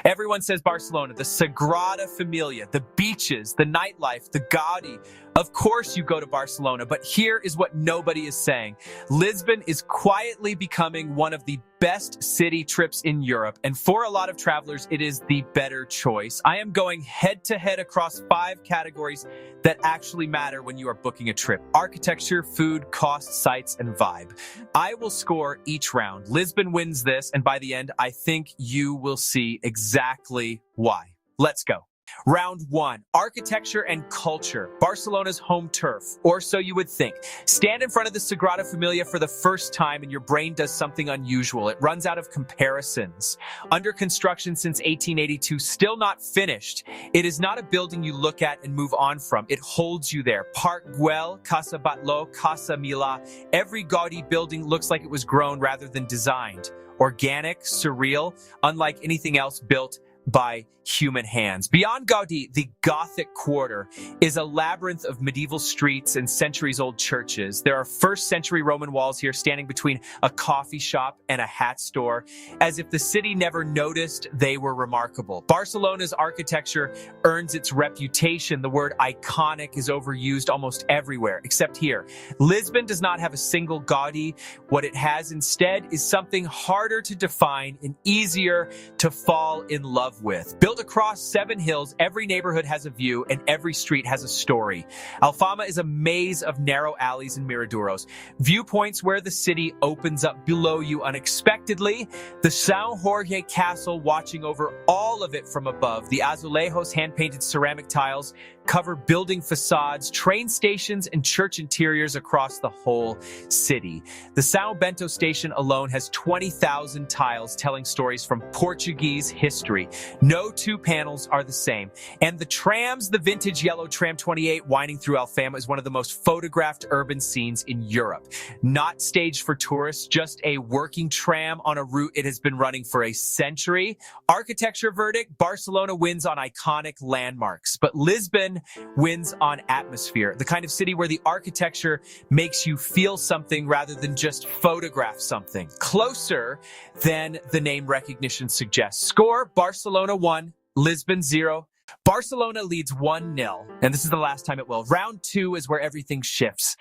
Everyone says Barcelona, the Sagrada Familia, the beaches, the nightlife, the Gaudí. Of course you go to Barcelona, but here is what nobody is saying. Lisbon is quietly becoming one of the best city trips in Europe, and for a lot of travelers, it is the better choice. I am going head-to-head across 5 categories that actually matter when you are booking a trip: architecture, food, cost, sights, and vibe. I will score each round. Lisbon wins this, and by the end, I think you will see exactly why. Let's go. Round 1, architecture and culture, Barcelona's home turf, or so you would think. Stand in front of the Sagrada Familia for the first time and your brain does something unusual. It runs out of comparisons. Under construction since 1882, still not finished. It is not a building you look at and move on from. It holds you there. Parc Güell, Casa Batlló, Casa Milà. Every Gaudí building looks like it was grown rather than designed. Organic, surreal, unlike anything else built by human hands. Beyond Gaudí, the Gothic Quarter is a labyrinth of medieval streets and centuries-old churches. There are first-century Roman walls here standing between a coffee shop and a hat store, as if the city never noticed they were remarkable. Barcelona's architecture earns its reputation. The word iconic is overused almost everywhere, except here. Lisbon does not have a single Gaudí. What it has instead is something harder to define and easier to fall in love with. Built across 7 hills, every neighborhood has a view and every street has a story. Alfama is a maze of narrow alleys and miradoros, viewpoints where the city opens up below you unexpectedly. The São Jorge Castle watching over all of it from above. The azulejos, hand-painted ceramic tiles, cover building facades, train stations, and church interiors across the whole city. The São Bento station alone has 20,000 tiles telling stories from Portuguese history. No 2 panels are the same. And the trams, the vintage yellow tram 28 winding through Alfama, is one of the most photographed urban scenes in Europe. Not staged for tourists, just a working tram on a route it has been running for a century. Architecture verdict: Barcelona wins on iconic landmarks, but Lisbon wins on atmosphere, the kind of city where the architecture makes you feel something rather than just photograph something. Closer than the name recognition suggests. Score: Barcelona 1, Lisbon 0. Barcelona leads 1-0, and this is the last time it will. Round 2 is where everything shifts.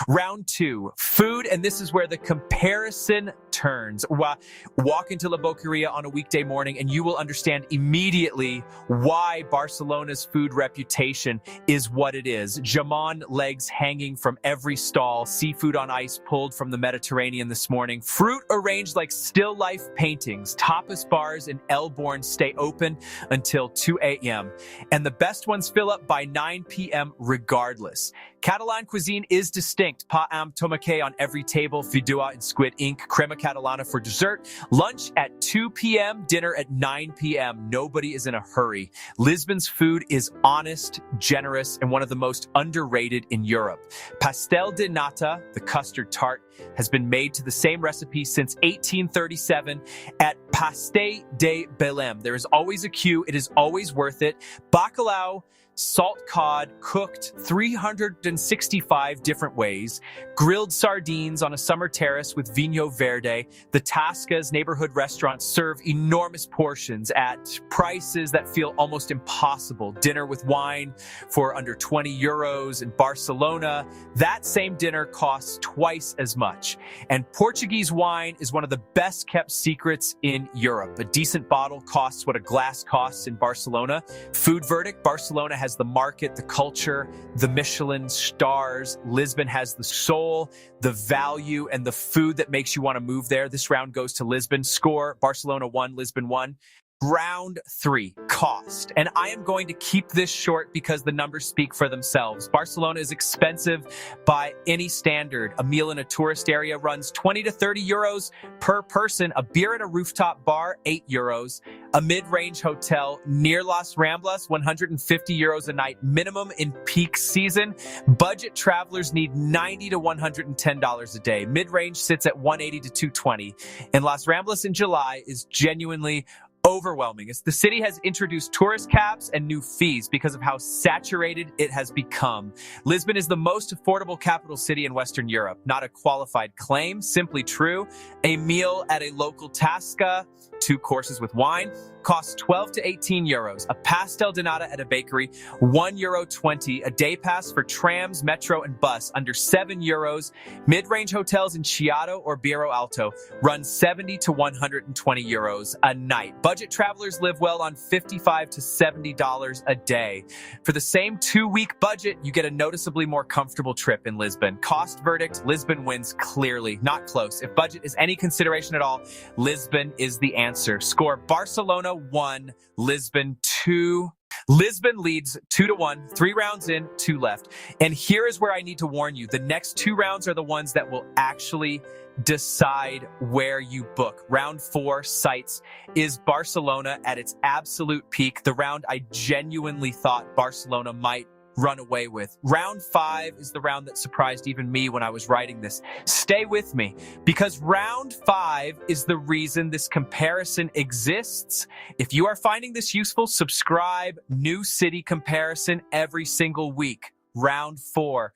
Round 2, food, and this is where the comparison turns. Walk into La Boqueria on a weekday morning and you will understand immediately why Barcelona's food reputation is what it is. Jamon legs hanging from every stall, seafood on ice pulled from the Mediterranean this morning, fruit arranged like still life paintings, tapas bars in Elborn stay open until 2 a.m. and the best ones fill up by 9 p.m. regardless. Catalan cuisine is distinct. Pa amb tomàquet on every table, fideuà and squid ink, crema catalana for dessert, lunch at 2 p.m., dinner at 9 p.m. Nobody is in a hurry. Lisbon's food is honest, generous, and one of the most underrated in Europe. Pastel de nata, the custard tart, has been made to the same recipe since 1837 at Pastel de Belém. There is always a queue. It is always worth it. Bacalhau, salt cod cooked 365 different ways, grilled sardines on a summer terrace with Vinho Verde. The Tasca's neighborhood restaurants serve enormous portions at prices that feel almost impossible. Dinner with wine for under 20 euros in Barcelona. That same dinner costs twice as much. And Portuguese wine is one of the best kept secrets in Europe. A decent bottle costs what a glass costs in Barcelona. Food verdict: Barcelona has the market, the culture, the Michelin stars. Lisbon has the soul, the value, and the food that makes you want to move there. This round goes to Lisbon. Score: Barcelona 1, Lisbon 1. Round 3, cost. And I am going to keep this short because the numbers speak for themselves. Barcelona is expensive by any standard. A meal in a tourist area runs 20 to 30 euros per person. A beer at a rooftop bar, 8 euros. A mid-range hotel near Las Ramblas, 150 euros a night minimum in peak season. Budget travelers need $90 to $110 a day. Mid-range sits at 180 to 220. And Las Ramblas in July is genuinely overwhelming. The city has introduced tourist caps and new fees because of how saturated it has become. Lisbon is the most affordable capital city in Western Europe. Not a qualified claim, simply true. A meal at a local tasca, 2 courses with wine, costs 12 to 18 euros. A pastel de nata at a bakery, €1.20. A day pass for trams, metro, and bus, under 7 euros. Mid-range hotels in Chiado or Biro Alto run 70 to 120 euros a night. Budget travelers live well on $55 to $70 a day. For the same 2-week budget, you get a noticeably more comfortable trip in Lisbon. Cost verdict, Lisbon wins clearly, not close. If budget is any consideration at all, Lisbon is the answer. Score: Barcelona 1, Lisbon 2. Lisbon leads 2-1, 3 rounds in, 2 left. And here is where I need to warn you. The next 2 rounds are the ones that will actually decide where you book. Round 4, sites, is Barcelona at its absolute peak, the round I genuinely thought Barcelona might run away with. Round 5 is the round that surprised even me when I was writing this. Stay with me, because round 5 is the reason this comparison exists. If you are finding this useful, subscribe. New city comparison every single week. Round 4.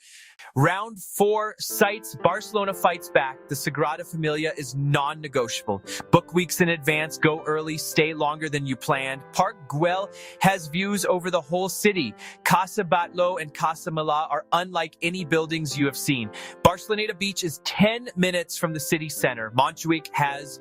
Round 4, sites, Barcelona fights back. The Sagrada Familia is non-negotiable. Book weeks in advance, go early, stay longer than you planned. Park Güell has views over the whole city. Casa Batlló and Casa Milà are unlike any buildings you have seen. Barceloneta Beach is 10 minutes from the city center. Montjuic has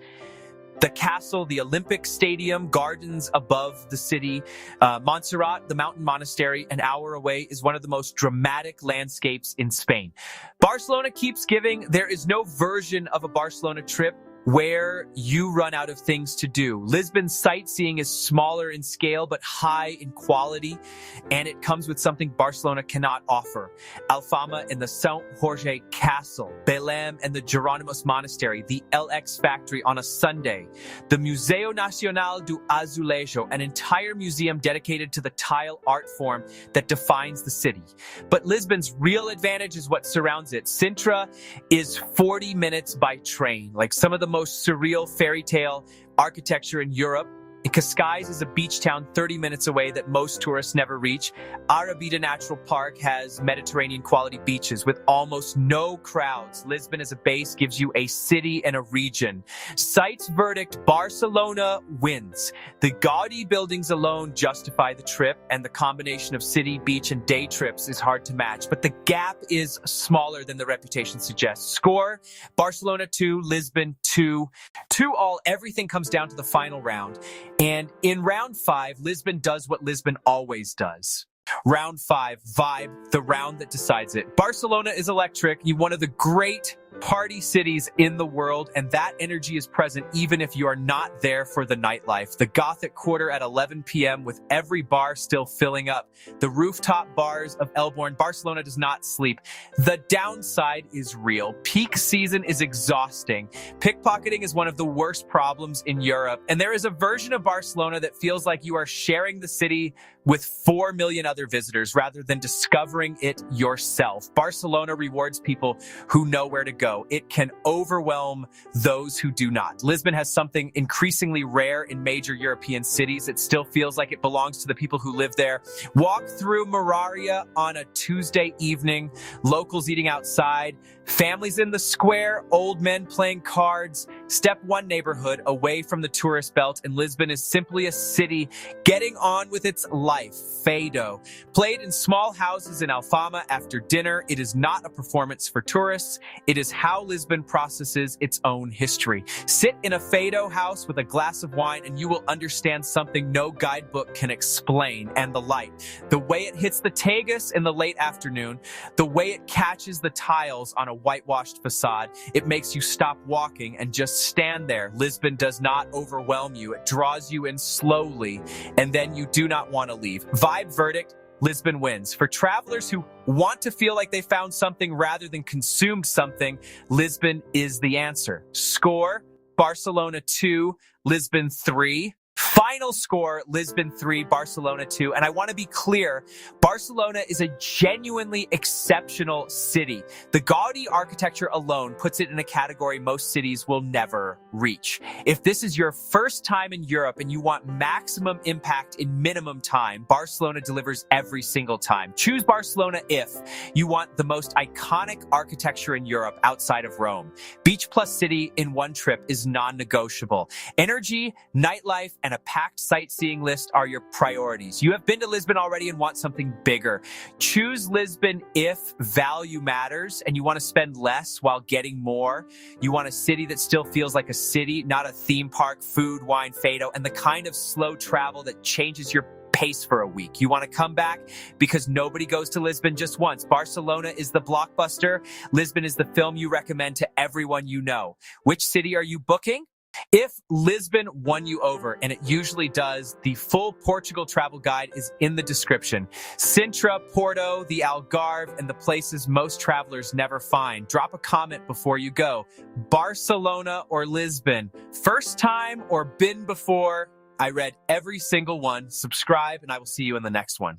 the castle, the Olympic Stadium, gardens above the city. Montserrat, the mountain monastery, an hour away, is one of the most dramatic landscapes in Spain. Barcelona keeps giving. There is no version of a Barcelona trip where you run out of things to do. Lisbon's sightseeing is smaller in scale but high in quality, and it comes with something Barcelona cannot offer. Alfama and the São Jorge Castle, Belém and the Jerónimos Monastery, the LX Factory on a Sunday, the Museu Nacional do Azulejo, an entire museum dedicated to the tile art form that defines the city. But Lisbon's real advantage is what surrounds it. Sintra is 40 minutes by train, like some of the most surreal fairy tale architecture in Europe. Cascais is a beach town 30 minutes away that most tourists never reach. Arabida Natural Park has Mediterranean quality beaches with almost no crowds. Lisbon as a base gives you a city and a region. Sites verdict, Barcelona wins. The Gaudí buildings alone justify the trip, and the combination of city, beach, and day trips is hard to match. But the gap is smaller than the reputation suggests. Score: Barcelona 2, Lisbon 2. 2-all, everything comes down to the final round. And in round 5, Lisbon does what Lisbon always does. Round 5, vibe, the round that decides it. Barcelona is electric, one of the great party cities in the world, and that energy is present even if you are not there for the nightlife. The Gothic Quarter at 11 p.m. with every bar still filling up. The rooftop bars of Elborn. Barcelona does not sleep. The downside is real. Peak season is exhausting. Pickpocketing is one of the worst problems in Europe, and there is a version of Barcelona that feels like you are sharing the city with 4 million other visitors rather than discovering it yourself. Barcelona rewards people who know where to go. It can overwhelm those who do not. Lisbon has something increasingly rare in major European cities. It still feels like it belongs to the people who live there. Walk through Moraria on a Tuesday evening, locals eating outside, families in the square, old men playing cards. Step 1 neighborhood away from the tourist belt, and Lisbon is simply a city getting on with its life. Fado. Played in small houses in Alfama after dinner. It is not a performance for tourists. It is how Lisbon processes its own history. Sit in a Fado house with a glass of wine and you will understand something no guidebook can explain. And the light. The way it hits the Tagus in the late afternoon, the way it catches the tiles on a whitewashed facade, it makes you stop walking and just stand there. Lisbon does not overwhelm you. It draws you in slowly, and then you do not want to leave. Vibe verdict, Lisbon wins. For travelers who want to feel like they found something rather than consumed something, Lisbon is the answer. Score: Barcelona 2, Lisbon 3. Final score, Lisbon 3, Barcelona 2. And I want to be clear, Barcelona is a genuinely exceptional city. The Gaudí architecture alone puts it in a category most cities will never reach. If this is your first time in Europe and you want maximum impact in minimum time, Barcelona delivers every single time. Choose Barcelona if you want the most iconic architecture in Europe outside of Rome. Beach plus city in one trip is non-negotiable. Energy, nightlife, and a packed sightseeing list are your priorities. You have been to Lisbon already and want something bigger. Choose Lisbon if value matters and you want to spend less while getting more. You want a city that still feels like a city, not a theme park, food, wine, fado, and the kind of slow travel that changes your pace for a week. You want to come back because nobody goes to Lisbon just once. Barcelona is the blockbuster. Lisbon is the film you recommend to everyone you know. Which city are you booking? If Lisbon won you over, and it usually does, the full Portugal travel guide is in the description. Sintra, Porto, the Algarve, and the places most travelers never find. Drop a comment before you go. Barcelona or Lisbon? First time or been before? I read every single one. Subscribe, and I will see you in the next one.